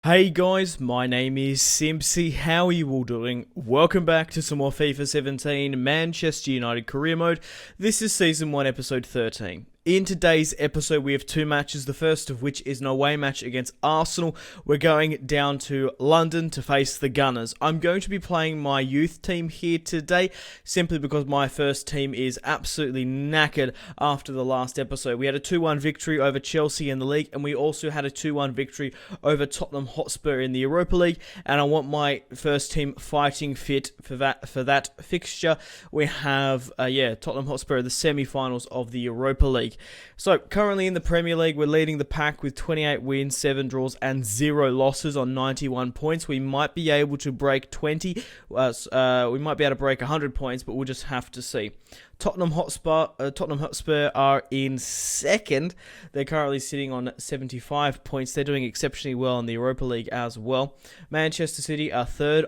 Hey guys, my name is Simpzy. How are you all doing? Welcome back to some more FIFA 17 Manchester United career mode. This is Season 1, Episode 13. In today's episode, we have two matches, the first of which is an away match against Arsenal. We're going down to London to face the Gunners. I'm going to be playing my youth team here today, simply because my first team is absolutely knackered after the last episode. We had a 2-1 victory over Chelsea in the league, and we also had a 2-1 victory over Tottenham Hotspur in the Europa League, and I want my first team fighting fit for that fixture. We have, Tottenham Hotspur in the semi-finals of the Europa League. So, currently in the Premier League, we're leading the pack with 28 wins, 7 draws, and 0 losses on 91 points. We might be able to break 20. We might be able to break 100 points, but we'll just have to see. Tottenham Hotspur are in second. They're currently sitting on 75 points. They're doing exceptionally well in the Europa League as well. Manchester City are third.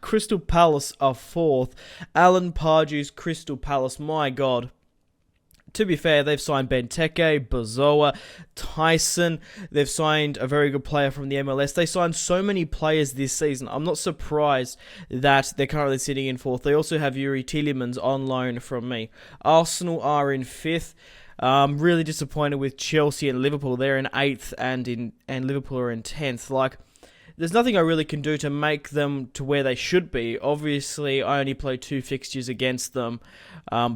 Crystal Palace are fourth. Alan Pardew's Crystal Palace, my God. To be fair, they've signed Benteke, Bozoa, Tyson. They've signed a very good player from the MLS. They signed so many players this season. I'm not surprised that they're currently sitting in fourth. They also have Yuri Tielemans on loan from me. Arsenal are in fifth. Really disappointed with Chelsea and Liverpool. They're in eighth, and Liverpool are in 10th. There's nothing I really can do to make them to where they should be. Obviously, I only play 2 fixtures against them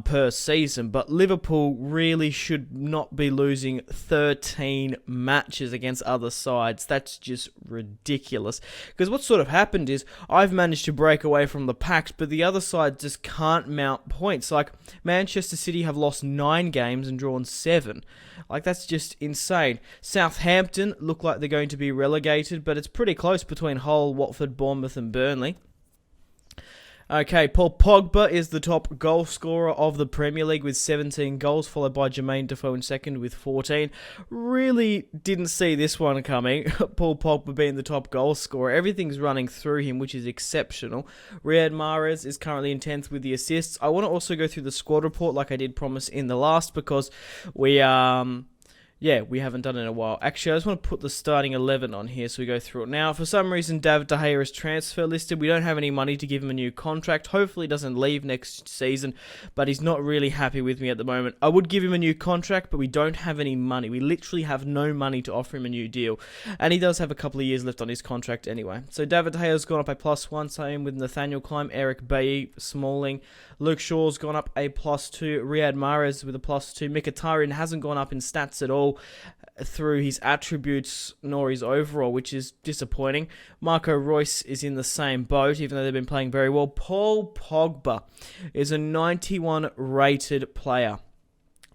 per season, but Liverpool really should not be losing 13 matches against other sides. That's just ridiculous. Because what sort of happened is I've managed to break away from the packs, but the other side just can't mount points. Like, Manchester City have lost 9 games and drawn 7. That's just insane. Southampton look like they're going to be relegated, but it's pretty close between Hull, Watford, Bournemouth, and Burnley. Okay, Paul Pogba is the top goal scorer of the Premier League with 17 goals, followed by Jermaine Defoe in second with 14. Really didn't see this one coming. Paul Pogba being the top goal scorer. Everything's running through him, which is exceptional. Riyad Mahrez is currently in 10th with the assists. I want to also go through the squad report like I did promise in the last, because we haven't done it in a while. Actually, I just want to put the starting 11 on here so we go through it. Now, for some reason, David De Gea is transfer listed. We don't have any money to give him a new contract. Hopefully, he doesn't leave next season, but he's not really happy with me at the moment. I would give him a new contract, but we don't have any money. We literally have no money to offer him a new deal, and he does have a couple of years left on his contract anyway. So, David De Gea's gone up a +1, same with Nathaniel Klein, Eric Bailly, Smalling. Luke Shaw's gone up a +2. Riyad Mahrez with a +2. Mkhitaryan hasn't gone up in stats at all through his attributes nor his overall, which is disappointing. Marco Reus is in the same boat, even though they've been playing very well. Paul Pogba is a 91 rated player.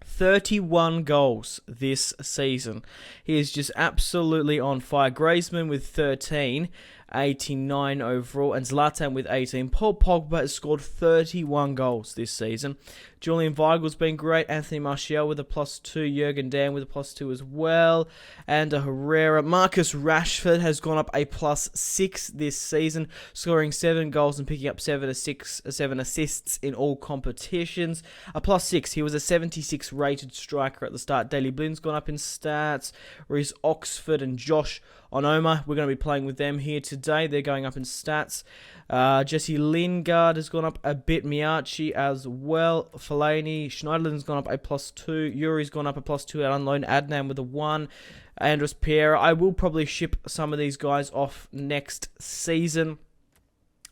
31 goals this season. He is just absolutely on fire. Griezmann with 13, 89 overall, and Zlatan with 18. Paul Pogba has scored 31 goals this season. Julian Weigel's been great. Anthony Martial with a +2. Jurgen Damm with a +2 as well. And a Herrera. Marcus Rashford has gone up a +6 this season, scoring 7 goals and picking up 7 assists in all competitions. A +6. He was a 76 rated striker at the start. Daley Blind's gone up in stats. Reece Oxford and Josh Onoma, we're going to be playing with them here today. They're going up in stats. Jesse Lingard has gone up a bit. Miyachi as well. Fellaini. Schneiderlin's gone up a +2. Yuri's gone up a +2 out on loan. Adnan with a 1. Andres Pereira. I will probably ship some of these guys off next season.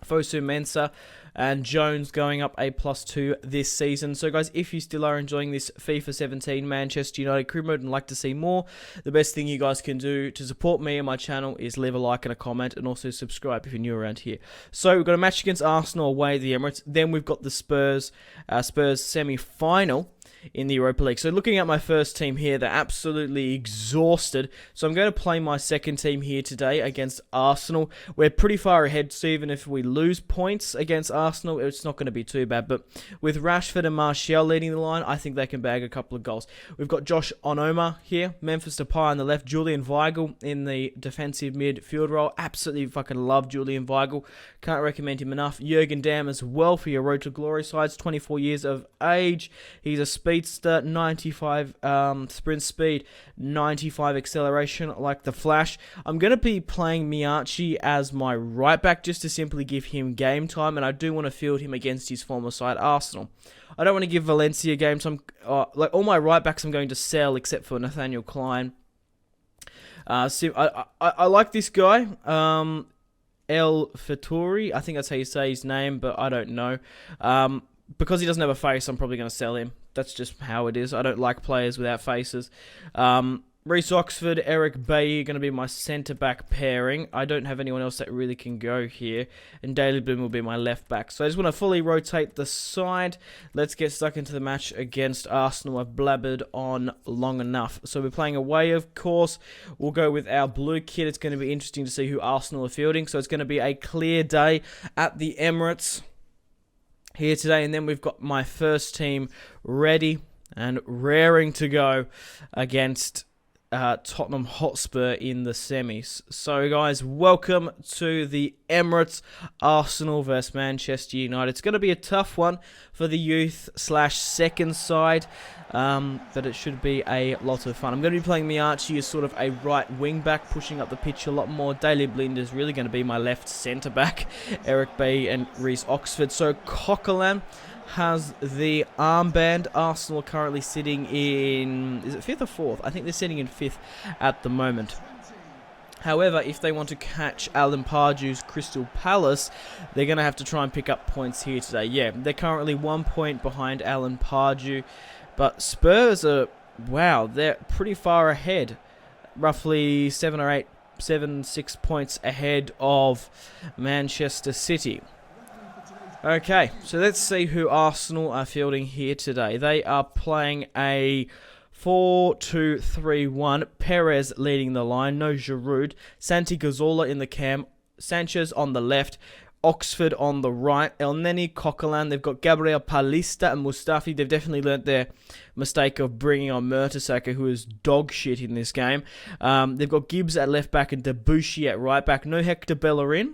Fosu Mensah and Jones going up a +2 this season. So guys, if you still are enjoying this FIFA 17 Manchester United career mode and like to see more, the best thing you guys can do to support me and my channel is leave a like and a comment, and also subscribe if you're new around here. So we've got a match against Arsenal away at the Emirates. Then we've got the Spurs semi-final in the Europa League. So looking at my first team here, they're absolutely exhausted. So I'm going to play my second team here today against Arsenal. We're pretty far ahead, so even if we lose points against Arsenal, it's not going to be too bad. But with Rashford and Martial leading the line, I think they can bag a couple of goals. We've got Josh Onoma here, Memphis Depay on the left, Julian Weigl in the defensive midfield role. Absolutely fucking love Julian Weigl. Can't recommend him enough. Jurgen Damm as well for your Road to Glory sides, 24 years of age. He's a speed speedster, 95 sprint speed, 95 acceleration like the Flash. I'm going to be playing Miyachi as my right back just to simply give him game time, and I do want to field him against his former side, Arsenal. I don't want to give Valencia game time. Like all my right backs I'm going to sell except for Nathaniel Klein. I like this guy. El Fattori, I think that's how you say his name, but I don't know. Because he doesn't have a face, I'm probably going to sell him. That's just how it is. I don't like players without faces. Reece Oxford, Eric Bailly are going to be my centre-back pairing. I don't have anyone else that really can go here. And Daley Bloom will be my left-back. So I just want to fully rotate the side. Let's get stuck into the match against Arsenal. I've blabbered on long enough. So we're playing away, of course. We'll go with our blue kit. It's going to be interesting to see who Arsenal are fielding. So it's going to be a clear day at the Emirates here today. And then we've got my first team ready and raring to go against Tottenham Hotspur in the semis. So guys, welcome to the Emirates. Arsenal versus Manchester United. It's going to be a tough one for the youth / second side, but it should be a lot of fun. I'm going to be playing Miyachi as sort of a right wing back, pushing up the pitch a lot more. Daley Blind is really going to be my left centre back. Eric Bailly and Reece Oxford. So Coquelin has the armband. Arsenal are currently sitting in, is it 5th or 4th? I think they're sitting in 5th at the moment. However, if they want to catch Alan Pardew's Crystal Palace, they're going to have to try and pick up points here today. Yeah, they're currently 1 point behind Alan Pardew, but Spurs are, wow, they're pretty far ahead. Roughly 6 points ahead of Manchester City. Okay, so let's see who Arsenal are fielding here today. They are playing a 4-2-3-1. Perez leading the line. No Giroud. Santi Cazorla in the cam. Sanchez on the left. Oxford on the right. El Neni, Coquelin. They've got Gabriel Palista and Mustafi. They've definitely learnt their mistake of bringing on Mertesacker, who is dog shit in this game. They've got Gibbs at left back and Debussy at right back. No Hector Bellerin.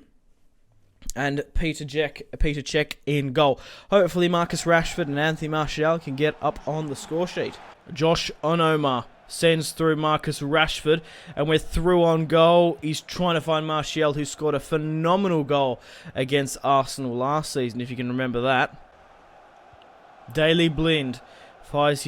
And Peter Cech in goal. Hopefully Marcus Rashford and Anthony Martial can get up on the score sheet. Josh Onoma sends through Marcus Rashford, and we're through on goal. He's trying to find Martial, who scored a phenomenal goal against Arsenal last season, if you can remember that. Daley Blind finds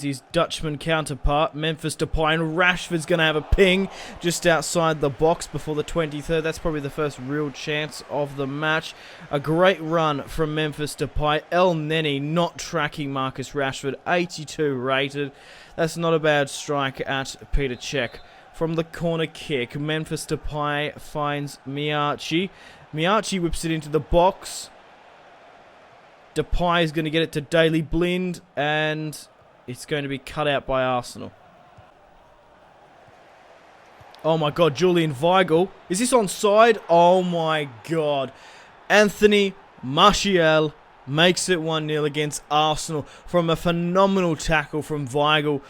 his Dutchman counterpart, Memphis Depay, and Rashford's going to have a ping just outside the box before the 23rd. That's probably the first real chance of the match. A great run from Memphis Depay. El Neni not tracking Marcus Rashford, 82 rated. That's not a bad strike at Peter Cech. From the corner kick, Memphis Depay finds Miyachi. Miyachi whips it into the box. Depay is going to get it to Daley Blind, and it's going to be cut out by Arsenal. Oh my god, Julian Weigl. Is this onside? Oh my god. Anthony Martial makes it 1-0 against Arsenal from a phenomenal tackle from Weigl.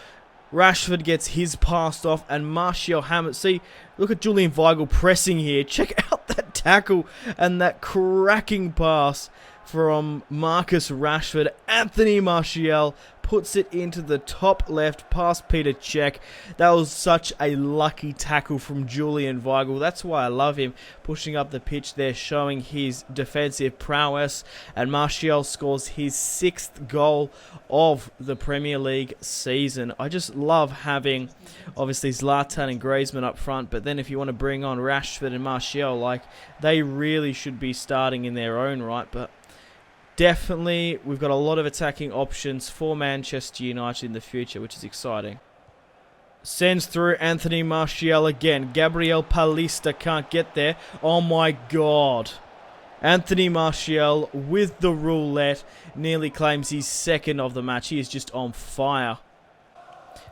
Rashford gets his passed off, and Martial hammers. See, look at Julian Weigl pressing here. Check out that tackle and that cracking pass from Marcus Rashford. Anthony Martial puts it into the top left past Peter Cech. That was such a lucky tackle from Julian Weigl. That's why I love him pushing up the pitch there, showing his defensive prowess. And Martial scores his 6th goal of the Premier League season. I just love having, obviously, Zlatan and Griezmann up front. But then if you want to bring on Rashford and Martial, like, they really should be starting in their own right. But definitely, we've got a lot of attacking options for Manchester United in the future, which is exciting. Sends through Anthony Martial again. Gabriel Palista can't get there. Oh my god. Anthony Martial with the roulette nearly claims his 2nd of the match. He is just on fire.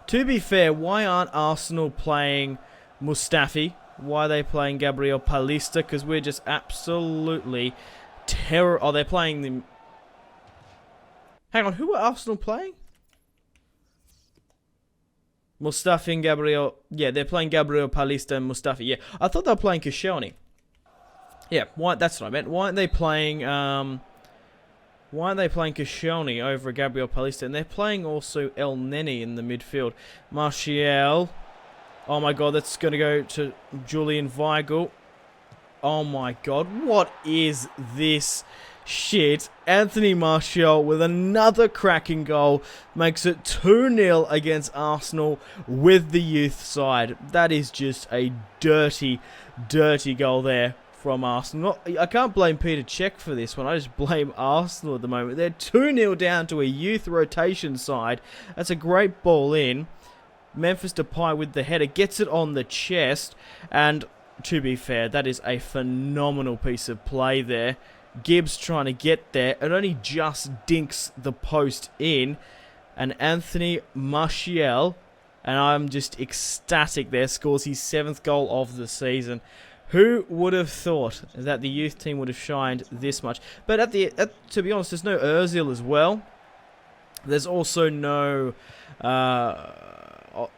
To be fair, why aren't Arsenal playing Mustafi? Why are they playing Gabriel Palista? Because we're just absolutely terror. Oh, they're playing them. Hang on, who are Arsenal playing? Mustafi and Gabriel. Yeah, they're playing Gabriel Palista and Mustafi. Yeah, I thought they were playing Koscielny. Yeah, why? That's what I meant. Why aren't they playing Why are they playing Koscielny over Gabriel Paulista? And they're playing also El Neni in the midfield. Martial. Oh my god, that's going to go to Julian Weigl. Oh my god, what is this shit? Anthony Martial with another cracking goal makes it 2-0 against Arsenal with the youth side. That is just a dirty, dirty goal there from Arsenal. I can't blame Peter Cech for this one. I just blame Arsenal at the moment. They're 2-0 down to a youth rotation side. That's a great ball in. Memphis Depay with the header gets it on the chest, and to be fair, that is a phenomenal piece of play there. Gibbs trying to get there. It only just dinks the post in, and Anthony Martial, and I'm just ecstatic there, scores his 7th goal of the season. Who would have thought that the youth team would have shined this much? But to be honest, there's no Ozil as well. There's also no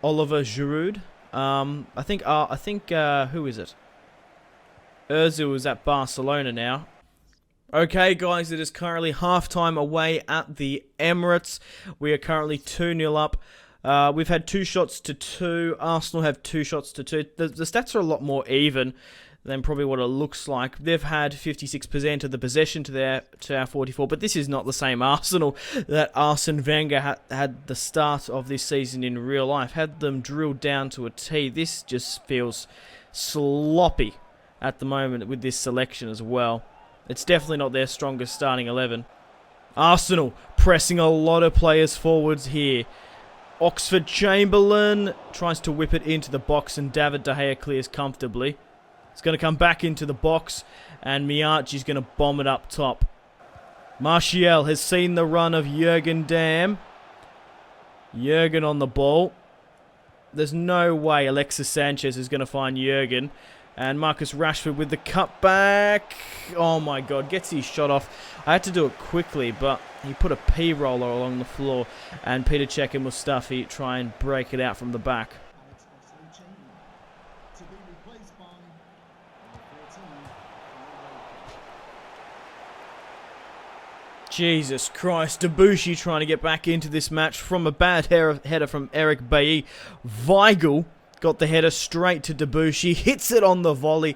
Oliver Giroud. I think who is it? Ozil is at Barcelona now. Okay, guys, it is currently halftime away at the Emirates. We are currently 2-0 up. We've had 2 shots to 2. Arsenal have 2 shots to 2. The stats are a lot more even than probably what it looks like. They've had 56% of the possession to our 44, but this is not the same Arsenal that Arsene Wenger had the start of this season in real life. Had them drilled down to a T. This just feels sloppy at the moment with this selection as well. It's definitely not their strongest starting 11. Arsenal pressing a lot of players forwards here. Oxford-Chamberlain tries to whip it into the box, and David De Gea clears comfortably. It's going to come back into the box, and Miyachi's going to bomb it up top. Martial has seen the run of Jurgen Damm. Jurgen on the ball. There's no way Alexis Sanchez is going to find Jurgen. And Marcus Rashford with the cutback. Oh my god, gets his shot off. I had to do it quickly, but he put a P-roller along the floor. And Peter Cech and Mustafi try and break it out from the back. Jesus Christ, Debuchy trying to get back into this match from a bad header from Eric Bailly. Weigl got the header straight to Debuchy, hits it on the volley.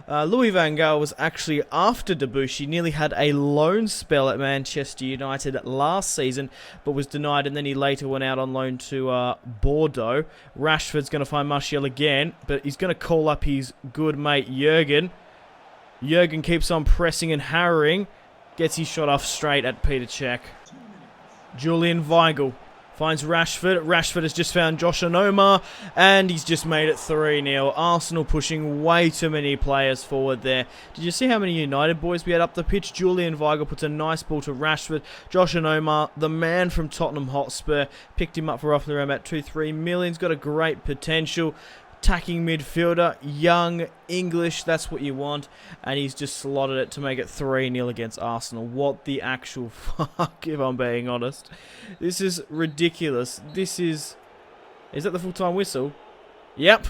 Louis van Gaal was actually after Debuchy, nearly had a loan spell at Manchester United last season, but was denied, and then he later went out on loan to Bordeaux. Rashford's going to find Martial again, but he's going to call up his good mate Jurgen. Jurgen keeps on pressing and harrying. Gets his shot off straight at Peter Cech. Julian Weigl finds Rashford. Rashford has just found Josh Onomah, and he's just made it 3-0. Arsenal pushing way too many players forward there. Did you see how many United boys we had up the pitch? Julian Weigl puts a nice ball to Rashford. Josh Onomah, the man from Tottenham Hotspur, picked him up for roughly around about 2-3 million. He's got a great potential. Attacking midfielder, young, English, that's what you want. And he's just slotted it to make it 3-0 against Arsenal. What the actual fuck, if I'm being honest. This is ridiculous. Is that the full-time whistle? Yep.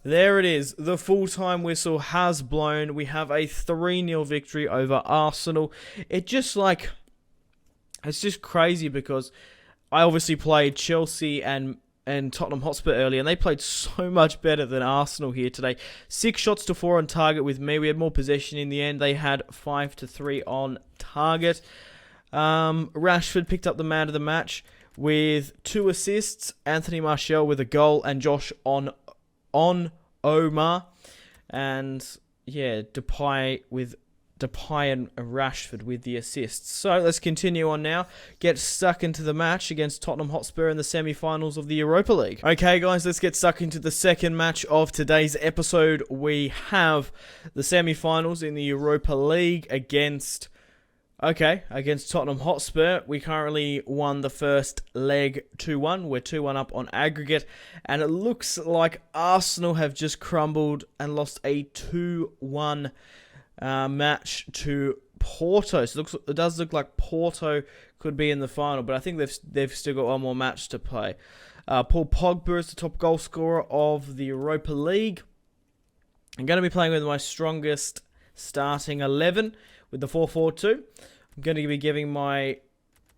There it is. The full-time whistle has blown. We have a 3-0 victory over Arsenal. It's just crazy because I obviously played Chelsea and Tottenham Hotspur earlier, and they played so much better than Arsenal here today. 6 shots to 4 on target with me. We had more possession in the end. They had 5 to 3 on target. Rashford picked up the man of the match with 2 assists. Anthony Martial with a goal, and Josh on Omar. And yeah, Depay and Rashford with the assists. So let's continue on now. Get stuck into the match against Tottenham Hotspur in the semi-finals of the Europa League. Okay, guys, let's get stuck into the second match of today's episode. We have the semi-finals in the Europa League against Tottenham Hotspur. We currently won the first leg 2-1. We're 2-1 up on aggregate. And it looks like Arsenal have just crumbled and lost a 2-1 match to Porto. So it does look like Porto could be in the final, but I think they've still got one more match to play. Paul Pogba is the top goal scorer of the Europa League. I'm going to be playing with my strongest starting 11 with the 4-4-2. I'm going to be giving my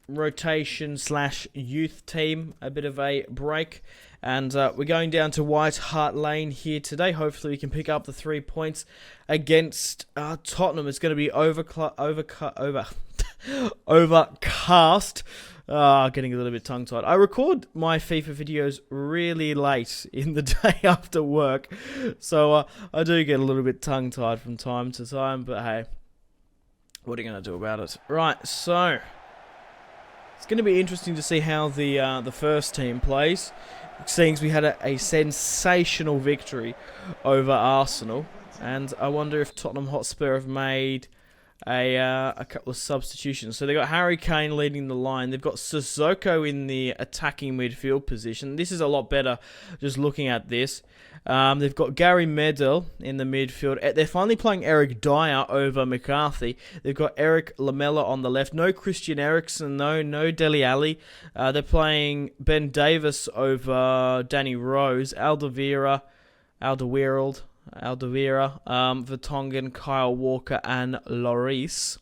rotation / youth team a bit of a break, and we're going down to White Hart Lane here today. Hopefully we can pick up the 3 points against Tottenham. It's going to be overcast. Getting a little bit tongue-tied. I record my FIFA videos really late in the day after work, so I do get a little bit tongue-tied from time to time, but hey, what are you going to do about it? Right, so it's going to be interesting to see how the first team plays, seeing as we had a sensational victory over Arsenal, and I wonder if Tottenham Hotspur have made a couple of substitutions. So they've got Harry Kane leading the line. They've got Sissoko in the attacking midfield position. This is a lot better just looking at this. They've got Gary Medel in the midfield. They're finally playing Eric Dyer over McCarthy. They've got Eric Lamela on the left. No Christian Eriksen, no Dele Alli. They're playing Ben Davis over Danny Rose, Alderweireld, Vertonghen, Kyle Walker, and Lloris.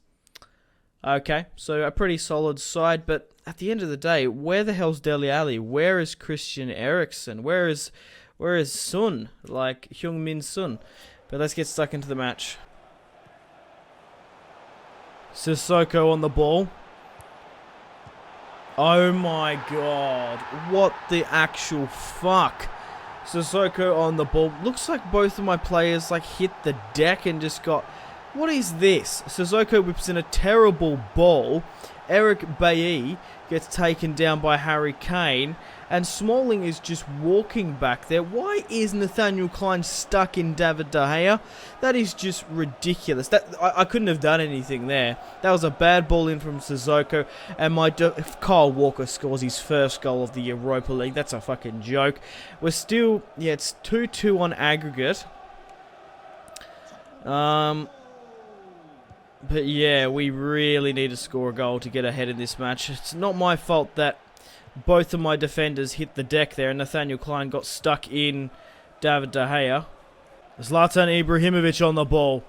Okay, so a pretty solid side, but at the end of the day, where the hell's Dele Alli? Where is Christian Eriksen? Where is Sun? Like Heung-min Sun. But let's get stuck into the match. Sissoko on the ball. Oh my god. What the actual fuck? Sissoko on the ball. Looks like both of my players hit the deck and just got... What is this? Sissoko whips in a terrible ball. Eric Bailly gets taken down by Harry Kane. And Smalling is just walking back there. Why is Nathaniel Klein stuck in David De Gea? That is just ridiculous. I couldn't have done anything there. That was a bad ball in from Sissoko. And if Kyle Walker scores his first goal of the Europa League, that's a fucking joke. We're still... Yeah, it's 2-2 on aggregate. But yeah, we really need to score a goal to get ahead in this match. It's not my fault that both of my defenders hit the deck there and Nathaniel Klein got stuck in David De Gea. Zlatan Ibrahimovic on the ball.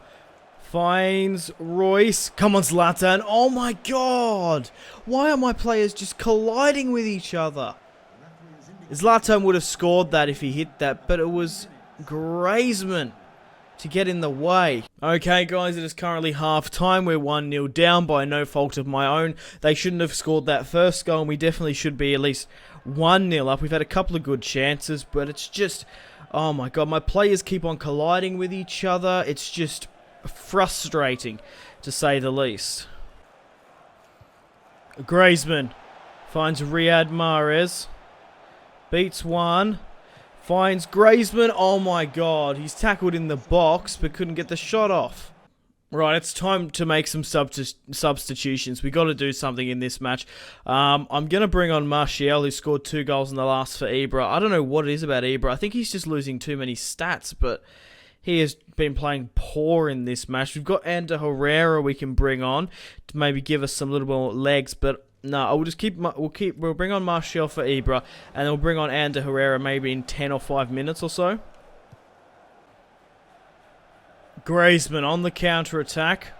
Finds Royce. Come on, Zlatan. Oh my god! Why are my players just colliding with each other? Zlatan would have scored that if he hit that, but it was Griezmann to get in the way. Okay, guys, it is currently half-time. We're 1-0 down by no fault of my own. They shouldn't have scored that first goal, and we definitely should be at least 1-0 up. We've had a couple of good chances, but it's just... Oh my god, my players keep on colliding with each other. It's just frustrating, to say the least. Griezmann finds Riyad Mahrez. Beats one. Finds Griezmann. Oh my god. He's tackled in the box but couldn't get the shot off. Right, it's time to make some substitutions. We got to do something in this match. I'm going to bring on Martial, who scored 2 goals in the last for Ibra. I don't know what it is about Ibra. I think he's just losing too many stats, but he has been playing poor in this match. We've got Ander Herrera we can bring on to maybe give us some little more legs, but no, I will just we'll bring on Martial for Ibra, and then we'll bring on Ander Herrera maybe in 10 or 5 minutes or so. Griezmann on the counter-attack.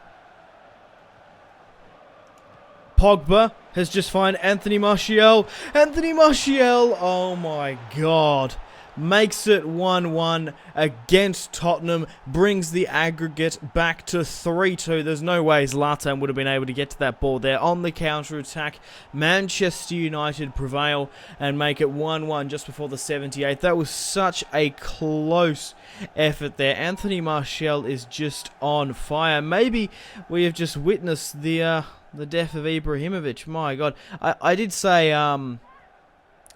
Pogba has just found Anthony Martial. Anthony Martial, oh my god. Makes it 1-1 against Tottenham. Brings the aggregate back to 3-2. There's no way Zlatan would have been able to get to that ball there. On the counter-attack, Manchester United prevail and make it 1-1 just before the 78th. That was such a close effort there. Anthony Martial is just on fire. Maybe we have just witnessed the death of Ibrahimovic. My God. I did say...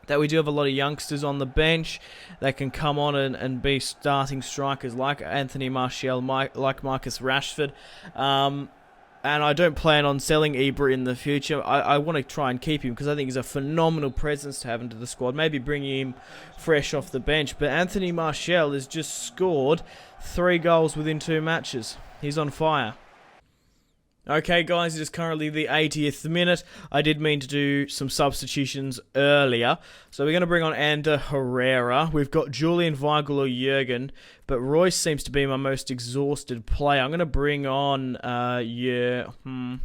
that we do have a lot of youngsters on the bench that can come on and be starting strikers like Anthony Martial, like Marcus Rashford. And I don't plan on selling Ibra in the future. I want to try and keep him because I think he's a phenomenal presence to have into the squad. Maybe bringing him fresh off the bench. But Anthony Martial has just scored 3 goals within 2 matches. He's on fire. Okay, guys, it is currently the 80th minute. I did mean to do some substitutions earlier. So we're going to bring on Ander Herrera. We've got Julian Weigl or Jurgen, but Royce seems to be my most exhausted player. I'm going to bring on, I'm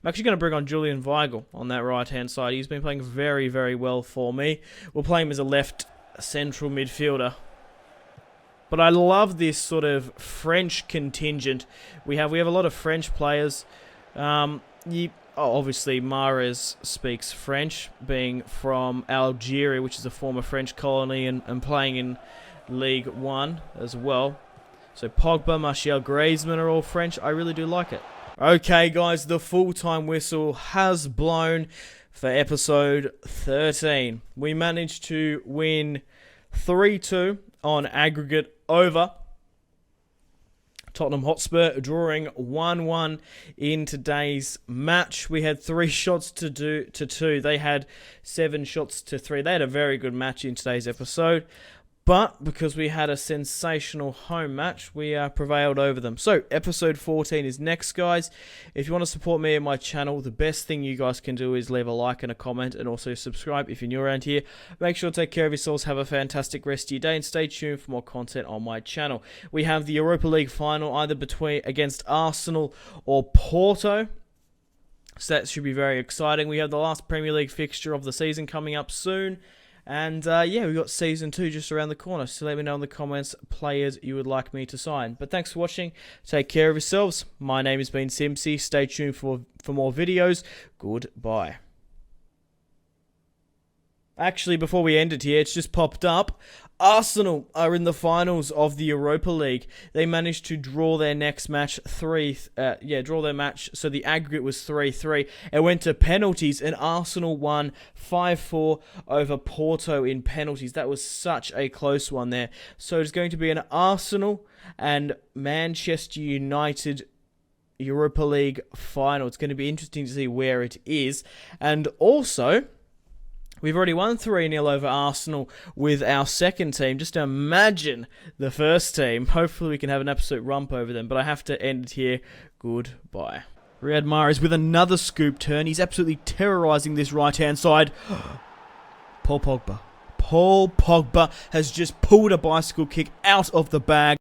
going I'm actually going to bring on Julian Weigl on that right-hand side. He's been playing very, very well for me. We'll play him as a left central midfielder. But I love this sort of French contingent. We have a lot of French players. Obviously, Mahrez speaks French, being from Algeria, which is a former French colony, and playing in League One as well. So Pogba, Martial, Griezmann are all French. I really do like it. Okay, guys, the full-time whistle has blown for episode 13. We managed to win 3-2 on aggregate over Tottenham Hotspur, drawing 1-1 in today's match. We had 3 shots to 2. They had 7 shots to 3. They had a very good match in today's episode. But because we had a sensational home match, we prevailed over them. So, episode 14 is next, guys. If you want to support me and my channel, the best thing you guys can do is leave a like and a comment, and also subscribe if you're new around here. Make sure to take care of yourselves, have a fantastic rest of your day, and stay tuned for more content on my channel. We have the Europa League final either against Arsenal or Porto. So that should be very exciting. We have the last Premier League fixture of the season coming up soon. And yeah, we've got Season 2 just around the corner. So let me know in the comments players you would like me to sign. But thanks for watching. Take care of yourselves. My name has been Simpzy. Stay tuned for more videos. Goodbye. Actually, before we end it here, it's just popped up. Arsenal are in the finals of the Europa League. They managed to draw their next match draw their match. So the aggregate was 3-3. It went to penalties, and Arsenal won 5-4 over Porto in penalties. That was such a close one there. So it's going to be an Arsenal and Manchester United Europa League final. It's going to be interesting to see where it is. And also, we've already won 3-0 over Arsenal with our second team. Just imagine the first team. Hopefully we can have an absolute rump over them. But I have to end it here. Goodbye. Riyad Mahrez with another scoop turn. He's absolutely terrorising this right-hand side. Paul Pogba. Paul Pogba has just pulled a bicycle kick out of the bag.